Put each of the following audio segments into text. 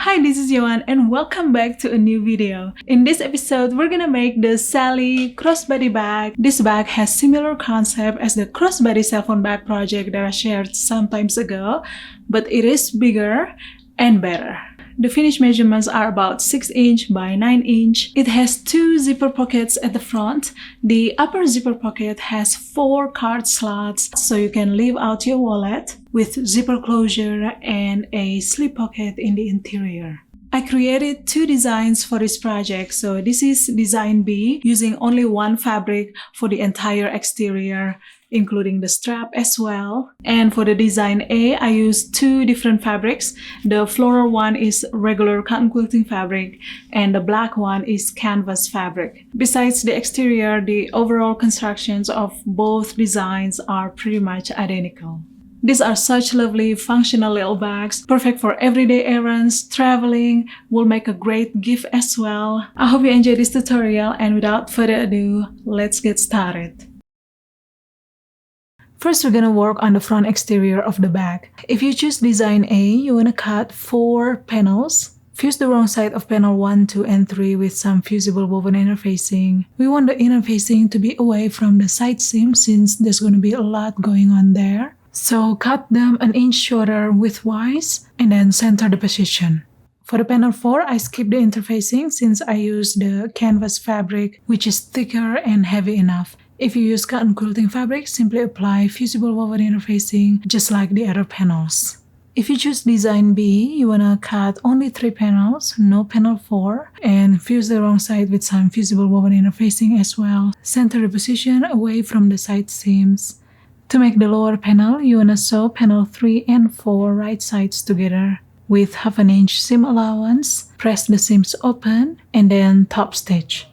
Hi, this is Yoan and welcome back to a new video. In this episode, we're gonna make the SALI crossbody bag. This bag has similar concept as the crossbody cell phone bag project that I shared some times ago, but it is bigger and better. The finished measurements are about 6 inch by 9 inch. It has 2 zipper pockets at the front. The upper zipper pocket has 4 card slots so you can leave out your wallet with zipper closure and a slip pocket in the interior. I created 2 designs for this project. So this is design B, using only one fabric for the entire exterior, including the strap as well. And for the design A, I used 2 different fabrics. The floral one is regular cotton quilting fabric and the black one is canvas fabric. Besides the exterior, the overall constructions of both designs are pretty much identical. These are such lovely functional little bags, perfect for everyday errands, traveling, will make a great gift as well. I hope you enjoyed this tutorial, and without further ado, let's get started. First, we're gonna work on the front exterior of the bag. If you choose design A, you wanna cut 4 panels. Fuse the wrong side of panel 1, 2, and 3 with some fusible woven interfacing. We want the interfacing to be away from the side seam since there's gonna be a lot going on there. So cut them 1 inch shorter widthwise and then center the position. For the panel 4, I skipped the interfacing since I used the canvas fabric, which is thicker and heavy enough. If you use cotton quilting fabric, simply apply fusible woven interfacing just like the other panels. If you choose design B, you wanna cut only 3 panels, no panel 4, and fuse the wrong side with some fusible woven interfacing as well. Center the position away from the side seams. To make the lower panel, you wanna sew panel 3 and 4 right sides together with 1/2 inch seam allowance. Press the seams open and then top stitch.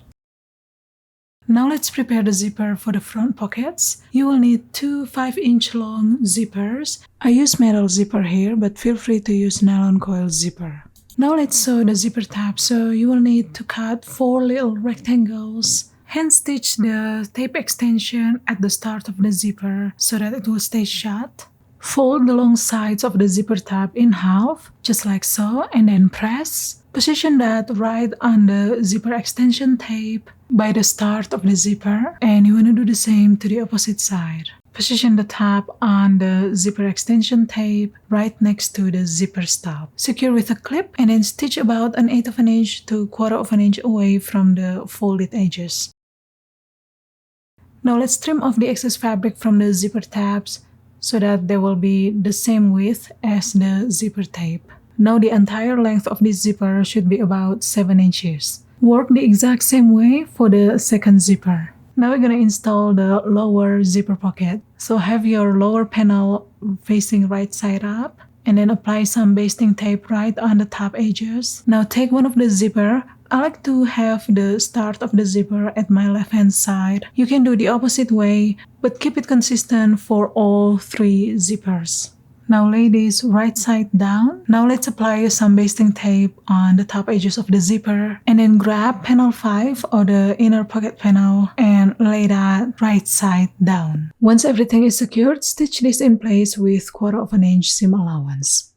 Now let's prepare the zipper for the front pockets. You will need 2 5-inch long zippers. I use metal zipper here, but feel free to use nylon coil zipper. Now let's sew the zipper tab. So you will need to cut 4 little rectangles. Hand stitch the tape extension at the start of the zipper so that it will stay shut. Fold the long sides of the zipper tab in half, just like so, and then press. Position that right on the zipper extension tape by the start of the zipper, and you want to do the same to the opposite side. Position the tab on the zipper extension tape right next to the zipper stop. Secure with a clip and then stitch about 1/8 inch to 1/4 inch away from the folded edges. Now let's trim off the excess fabric from the zipper tabs so that they will be the same width as the zipper tape. Now the entire length of this zipper should be about 7 inches. Work the exact same way for the second zipper. Now we're gonna install the lower zipper pocket. So have your lower panel facing right side up and then apply some basting tape right on the top edges. Now take one of the zipper. I like to have the start of the zipper at my left hand side. You can do the opposite way, but keep it consistent for all 3 zippers. Now lay this right side down. Now let's apply some basting tape on the top edges of the zipper and then grab panel 5 or the inner pocket panel and lay that right side down. Once everything is secured, stitch this in place with 1/4 inch seam allowance.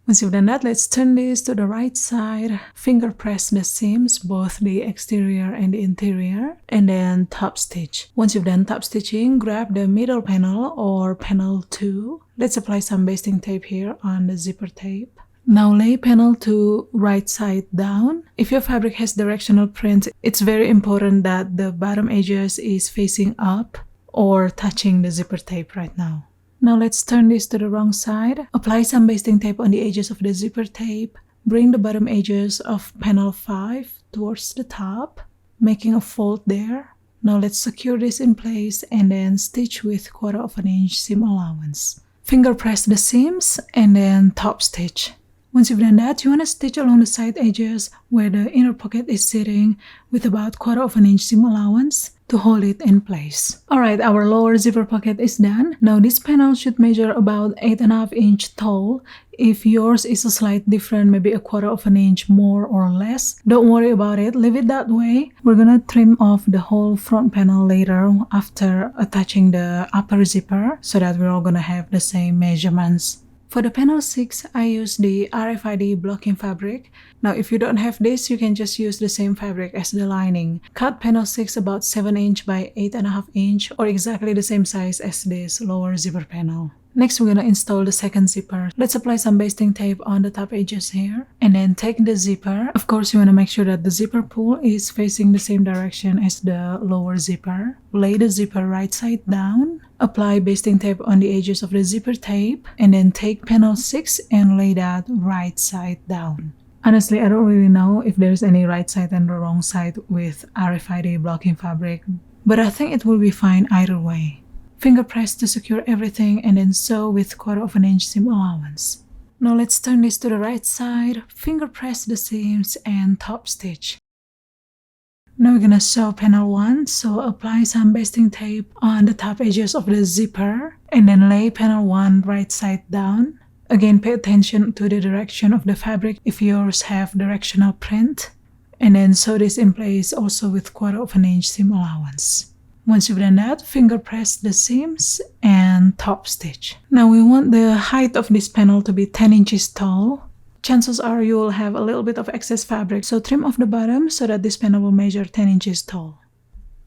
Once you've done that, let's turn this to the right side. Finger press the seams, both the exterior and the interior, and then top stitch. Once you've done top stitching, grab the middle panel or panel 2. Let's apply some basting tape here on the zipper tape. Now lay panel 2 right side down. If your fabric has directional prints, it's very important that the bottom edges is facing up or touching the zipper tape right now. Now let's turn this to the wrong side. Apply some basting tape on the edges of the zipper tape. Bring the bottom edges of panel 5 towards the top, making a fold there. Now let's secure this in place and then stitch with 1/4 inch seam allowance. Finger press the seams and then top stitch. Once you've done that, you want to stitch along the side edges where the inner pocket is sitting with about 1/4 inch seam allowance to hold it in place. Alright, our lower zipper pocket is done. Now this panel should measure about 8.5 inch tall. If yours is a slight different, maybe 1/4 inch more or less, don't worry about it, leave it that way. We're gonna trim off the whole front panel later after attaching the upper zipper so that we're all gonna have the same measurements. For the panel 6, I use the RFID blocking fabric. Now if you don't have this, you can just use the same fabric as the lining. Cut panel 6 about 7 inch by 8.5 inch or exactly the same size as this lower zipper panel. Next, we're gonna install the second zipper. Let's apply some basting tape on the top edges here. And then take the zipper. Of course, you wanna make sure that the zipper pull is facing the same direction as the lower zipper. Lay the zipper right side down. Apply basting tape on the edges of the zipper tape. And then take panel 6 and lay that right side down. Honestly, I don't really know if there's any right side and the wrong side with RFID blocking fabric, but I think it will be fine either way. Finger press to secure everything and then sew with 1/4 inch seam allowance. Now let's turn this to the right side, finger press the seams and top stitch. Now we're gonna sew panel 1, so apply some basting tape on the top edges of the zipper and then lay panel 1 right side down. Again, pay attention to the direction of the fabric if yours have directional print. And then sew this in place also with 1/4 inch seam allowance. Once you've done that, finger press the seams and top stitch. Now we want the height of this panel to be 10 inches tall. Chances are you will have a little bit of excess fabric, so trim off the bottom so that this panel will measure 10 inches tall.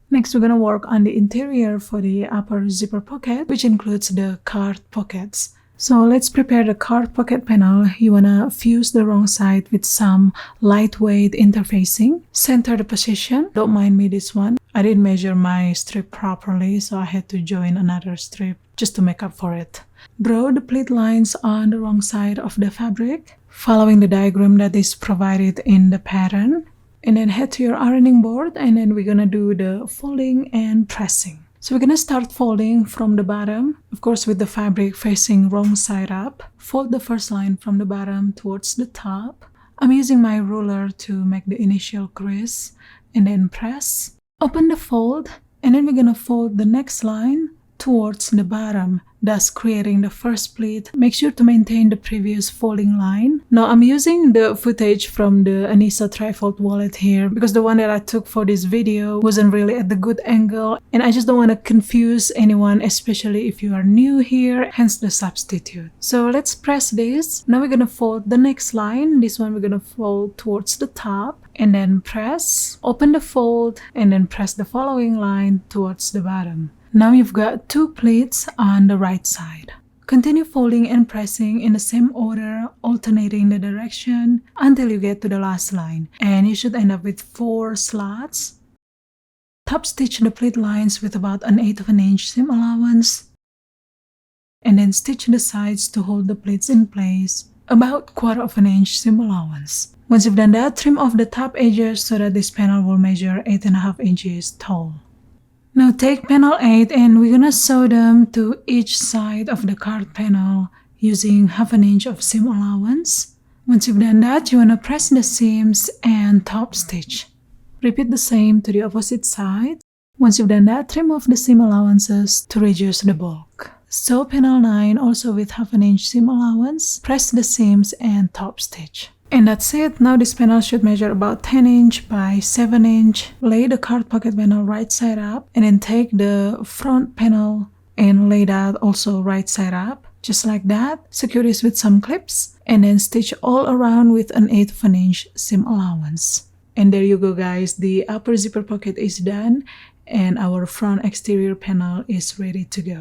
Next, we're gonna work on the interior for the upper zipper pocket, which includes the card pockets. So let's prepare the card pocket panel. You wanna fuse the wrong side with some lightweight interfacing. Center the position. Don't mind me this one. I didn't measure my strip properly, so I had to join another strip just to make up for it. Draw the pleat lines on the wrong side of the fabric, following the diagram that is provided in the pattern. And then head to your ironing board, and then we're gonna do the folding and pressing. So we're gonna start folding from the bottom, of course with the fabric facing wrong side up. Fold the first line from the bottom towards the top. I'm using my ruler to make the initial crease, and then press. Open the fold, and then we're gonna fold the next line towards the bottom, thus creating the first pleat. Make sure to maintain the previous folding line. Now I'm using the footage from the Anissa trifold wallet here because the one that I took for this video wasn't really at the good angle, and I just don't want to confuse anyone, especially if you are new here, hence the substitute. So let's press this. Now we're gonna fold the next line. This one we're gonna fold towards the top and then press, open the fold, and then press the following line towards the bottom. Now you've got 2 pleats on the right side. Continue folding and pressing in the same order, alternating the direction until you get to the last line. And you should end up with 4 slots. Top stitch the pleat lines with about 1/8 inch seam allowance. And then stitch the sides to hold the pleats in place, about 1/4 inch seam allowance. Once you've done that, trim off the top edges so that this panel will measure 8.5 inches tall. Now take panel 8 and we're gonna sew them to each side of the card panel using 1/2 inch of seam allowance. Once you've done that, you wanna press the seams and top stitch. Repeat the same to the opposite side. Once you've done that, trim off the seam allowances to reduce the bulk. Sew panel 9 also with 1/2 inch seam allowance. Press the seams and top stitch. And that's it. Now this panel should measure about 10 inch by 7 inch. Lay the card pocket panel right side up and then take the front panel and lay that also right side up. Just like that. Secure this with some clips and then stitch all around with 1/8 inch seam allowance. And there you go guys, the upper zipper pocket is done and our front exterior panel is ready to go.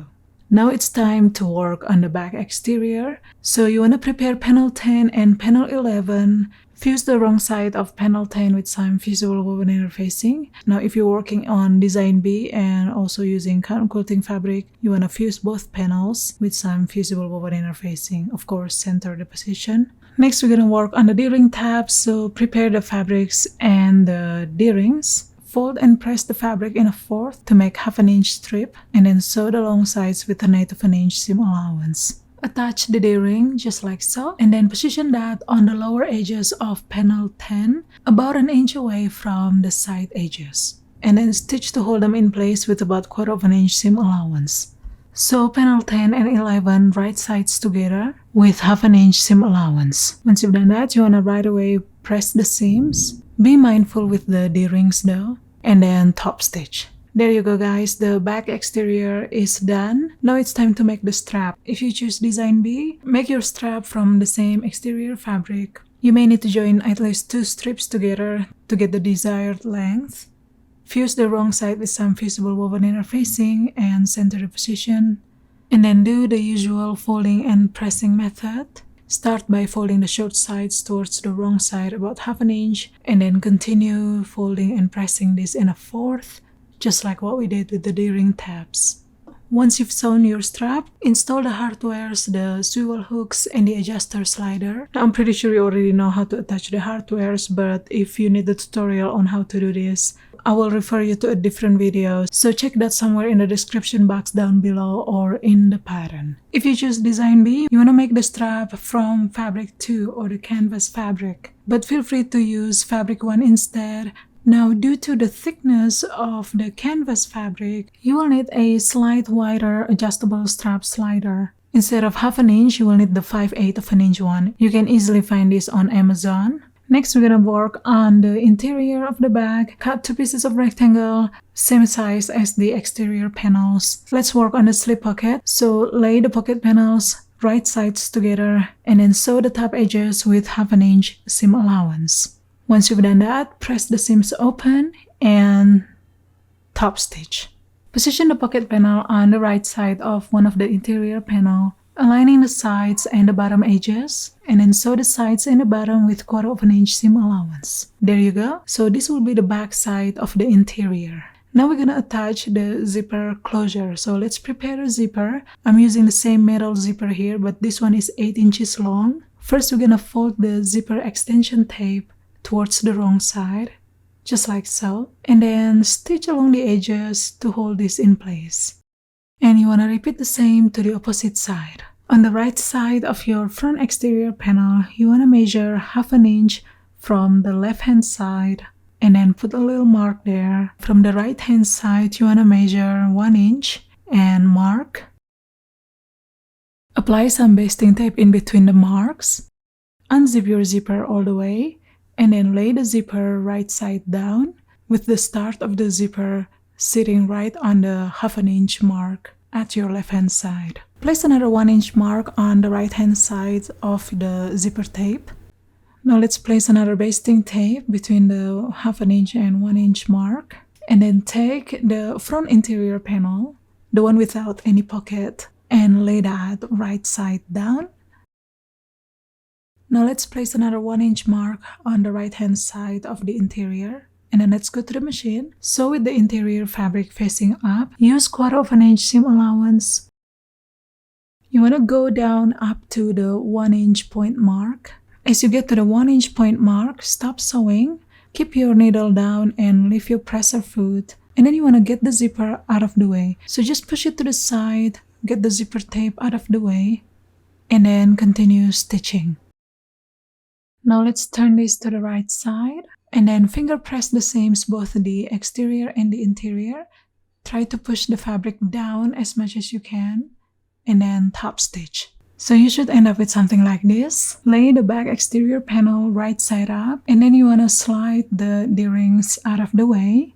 Now it's time to work on the back exterior. So you want to prepare panel 10 and panel 11. Fuse the wrong side of panel 10 with some fusible woven interfacing. Now if you're working on design B and also using cotton quilting fabric, you want to fuse both panels with some fusible woven interfacing. Of course, center the position. Next, we're going to work on the D-ring tabs. So prepare the fabrics and the D-rings. Fold and press the fabric in a fourth to make 1/2 inch strip and then sew the long sides with 1/8 inch seam allowance. Attach the D-ring just like so and then position that on the lower edges of panel 10 about 1 inch away from the side edges. And then stitch to hold them in place with about 1/4 inch seam allowance. Sew panel 10 and 11 right sides together with 1/2 inch seam allowance. Once you've done that, you want to right away press the seams. Be mindful with the D-rings though, and then top stitch. There you go guys, the back exterior is done. Now it's time to make the strap. If you choose design B, make your strap from the same exterior fabric. You may need to join at least 2 strips together to get the desired length. Fuse the wrong side with some fusible woven interfacing and center the position. And then do the usual folding and pressing method. Start by folding the short sides towards the wrong side about 1/2 inch, and then continue folding and pressing this in 1/4, just like what we did with the D-ring tabs. Once you've sewn your strap, install the hardwares, the swivel hooks, and the adjuster slider. Now, I'm pretty sure you already know how to attach the hardwares, but if you need the tutorial on how to do this, I will refer you to a different video, so check that somewhere in the description box down below or in the pattern. If you choose design B, you want to make the strap from fabric 2 or the canvas fabric, but feel free to use fabric 1 instead. Now, due to the thickness of the canvas fabric, you will need a slight wider adjustable strap slider. Instead of 1/2 inch, you will need the 5/8 inch one. You can easily find this on Amazon. Next, we're gonna work on the interior of the bag. Cut 2 pieces of rectangle, same size as the exterior panels. Let's work on the slip pocket. So lay the pocket panels right sides together and then sew the top edges with 1/2 inch seam allowance. Once you've done that, press the seams open and top stitch. Position the pocket panel on the right side of one of the interior panel, aligning the sides and the bottom edges, and then sew the sides and the bottom with 1/4 inch seam allowance. There you go. So this will be the back side of the interior. Now we're gonna attach the zipper closure. So let's prepare a zipper. I'm using the same metal zipper here, but this one is 8 inches long. First, we're gonna fold the zipper extension tape towards the wrong side, just like so, and then stitch along the edges to hold this in place. And you want to repeat the same to the opposite side. On the right side of your front exterior panel, you want to measure 1/2 inch from the left hand side and then put a little mark there. From the right hand side, you want to measure 1 inch and mark. Apply some basting tape in between the marks. Unzip your zipper all the way, and then lay the zipper right side down with the start of the zipper sitting right on the 1/2 inch mark at your left hand side. Place another 1 inch mark on the right hand side of the zipper tape. Now let's place another basting tape between the 1/2 inch and 1 inch mark, and then take the front interior panel, the one without any pocket, and lay that right side down. Now let's place another 1 inch mark on the right hand side of the interior, and then let's go to the machine. Sew with the interior fabric facing up. Use 1/4 inch seam allowance. You want to go down up to the 1 inch point mark. As you get to the 1 inch point mark, stop sewing, keep your needle down and leave your presser foot, and then you want to get the zipper out of the way. So just push it to the side, get the zipper tape out of the way, and then continue stitching. Now let's turn this to the right side, and then finger press the seams, both the exterior and the interior. Try to push the fabric down as much as you can, and then top stitch. So you should end up with something like this. Lay the back exterior panel right side up, and then you want to slide the D-rings out of the way.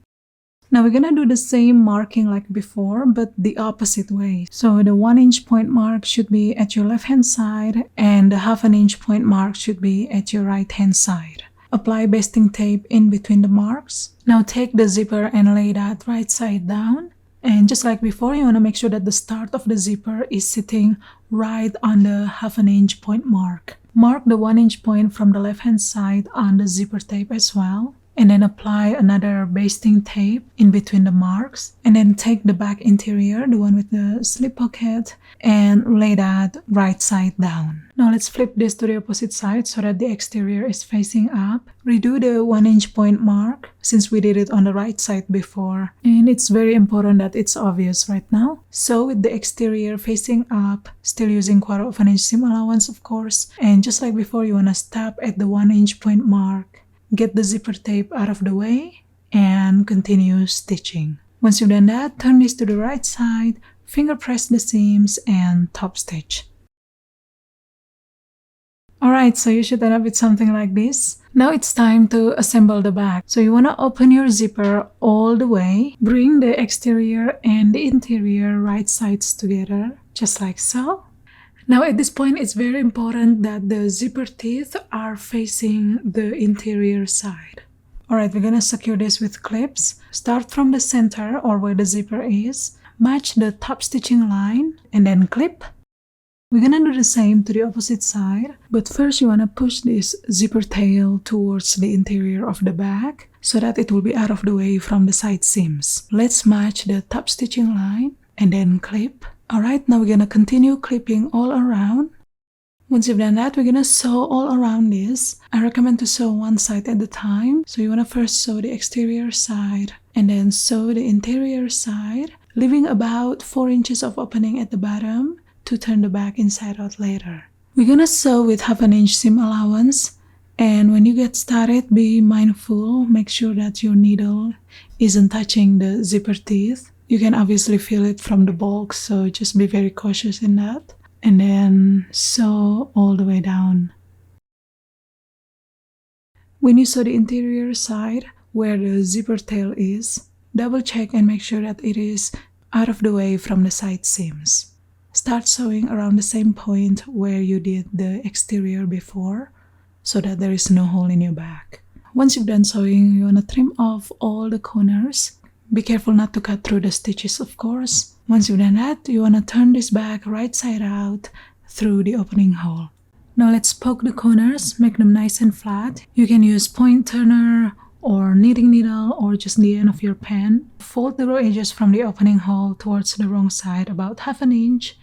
Now we're gonna do the same marking like before, but the opposite way. So the 1 inch point mark should be at your left hand side, and the 1/2 inch point mark should be at your right hand side. Apply basting tape in between the marks. Now take the zipper and lay that right side down. And just like before, you want to make sure that the start of the zipper is sitting right on the 1/2 inch point mark. Mark the 1 inch point from the left hand side on the zipper tape as well. And then apply another basting tape in between the marks, and then take the back interior, the one with the slip pocket, and lay that right side down. Now let's flip this to the opposite side so that the exterior is facing up. Redo the 1 inch point mark since we did it on the right side before, and it's very important that it's obvious right now. So with the exterior facing up, still using 1/4 inch seam allowance of course, and just like before, you want to stop at the 1 inch point mark. Get the zipper tape out of the way and continue stitching. Once you've done that, turn this to the right side, finger press the seams and top stitch. Alright, so you should end up with something like this. Now it's time to assemble the bag. So you want to open your zipper all the way. Bring the exterior and the interior right sides together, just like so. Now at this point, it's very important that the zipper teeth are facing the interior side. Alright, we're gonna secure this with clips. Start from the center or where the zipper is. Match the top stitching line and then clip. We're gonna do the same to the opposite side, but first you wanna push this zipper tail towards the interior of the bag so that it will be out of the way from the side seams. Let's match the top stitching line and then clip. Alright, now we're gonna continue clipping all around. Once you've done that, we're gonna sew all around this. I recommend to sew one side at a time. So you wanna first sew the exterior side and then sew the interior side, leaving about 4 inches of opening at the bottom to turn the bag inside out later. We're gonna sew with 1/2 inch seam allowance, and when you get started, be mindful, make sure that your needle isn't touching the zipper teeth. You can obviously feel it from the bulk, so just be very cautious in that. And then sew all the way down. When you sew the interior side where the zipper tail is, double check and make sure that it is out of the way from the side seams. Start sewing around the same point where you did the exterior before so that there is no hole in your bag. Once you've done sewing, you want to trim off all the corners. Be careful not to cut through the stitches, of course. Once you've done that, you want to turn this bag right side out through the opening hole. Now let's poke the corners, make them nice and flat. You can use point turner or knitting needle or just the end of your pen. Fold the raw edges from the opening hole towards the wrong side about 1/2 inch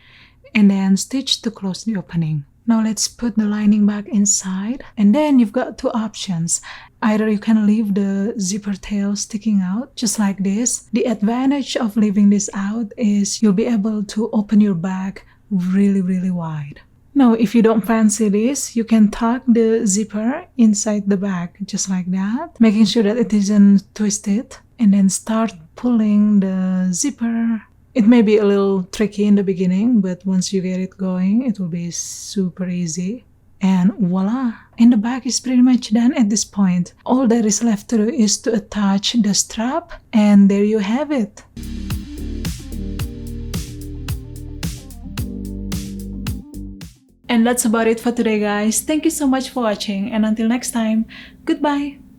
and then stitch to close the opening. Now let's put the lining back inside, and then you've got 2 options. Either you can leave the zipper tail sticking out just like this. The advantage of leaving this out is you'll be able to open your bag really wide. Now if you don't fancy this, you can tuck the zipper inside the bag just like that, making sure that it isn't twisted, and then start pulling the zipper. It may be a little tricky in the beginning, but once you get it going, it will be super easy. And voila! And the bag is pretty much done at this point. All that is left to do is to attach the strap, and there you have it. And that's about it for today, guys. Thank you so much for watching, and until next time, goodbye!